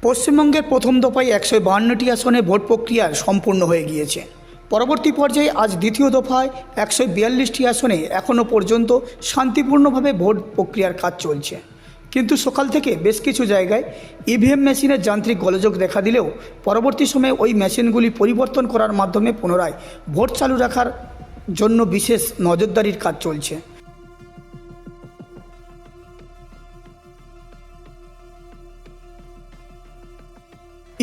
পশ্চিমবঙ্গের প্রথম দফায় 152টি আসনে ভোট প্রক্রিয়া সম্পূর্ণ হয়ে গিয়েছে। পরবর্তী পর্যায়ে আজ দ্বিতীয় দফায় 142টি আসনে এখনও পর্যন্ত শান্তিপূর্ণভাবে ভোট প্রক্রিয়ার কাজ চলছে। কিন্তু সকাল থেকে বেশ কিছু জায়গায় ইভিএম মেশিনের যান্ত্রিক গোলযোগ দেখা দিলেও পরবর্তী সময়ে ওই মেশিনগুলি পরিবর্তন করার মাধ্যমে পুনরায় ভোট চালু রাখার জন্য বিশেষ নজরদারির কাজ চলছে।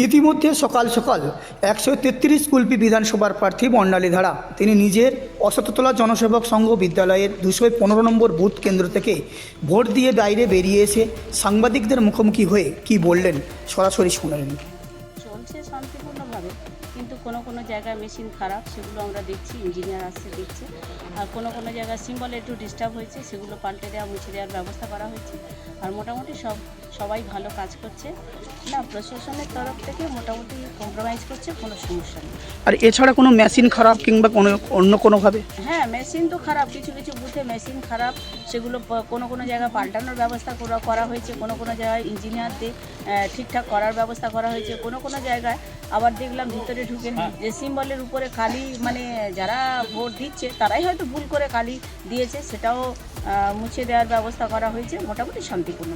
ইতিমধ্যে সকাল সকাল 133 কুলপি বিধানসভার প্রার্থী বর্ণালী ধারা তিনি নিজের অসততলা জনসেবক সংঘ বিদ্যালয়ের 215 নম্বর বুথ কেন্দ্র থেকে ভোট দিয়ে বাইরে বেরিয়ে এসে সাংবাদিকদের মুখোমুখি হয়ে কি বললেন সরাসরি শুনলেন। চলছে শান্তিপূর্ণভাবে, কিন্তু কোনো কোনো জায়গায় মেশিন খারাপ, সেগুলো আমরা দেখছি, ইঞ্জিনিয়ার আসছে দেখছে। আর কোনো কোনো জায়গায় সিম্বল একটু ডিস্টার্ব হয়েছে, সেগুলো পাল্টে দেওয়া মুছে দেওয়ার ব্যবস্থা করা হয়েছে। আর মোটামুটি সবাই ভালো কাজ করছে না, প্রশাসনের তরফ থেকে মোটামুটি কম্প্রোমাইজ করছে, কোনো সমস্যা নেই। আর এছাড়া কোনো মেশিন খারাপ কিংবা অন্য কোনোভাবে? হ্যাঁ, মেশিন তো খারাপ, কিছু কিছু বুথে মেশিন খারাপ, সেগুলো কোনো কোনো জায়গায় পাল্টানোর ব্যবস্থা করা হয়েছে, কোনো কোনো জায়গায় ইঞ্জিনিয়ার দিয়ে ঠিকঠাক করার ব্যবস্থা করা হয়েছে। কোনো কোনো জায়গায় আবার দেখলাম ভিতরে ঢুকে যে সিম্বলের উপরে কালি, মানে যারা ভোট দিচ্ছে তারাই হয়তো ভুল করে কালি দিয়েছে, সেটাও মুছে দেওয়ার ব্যবস্থা করা হয়েছে। মোটামুটি শান্তিপূর্ণ।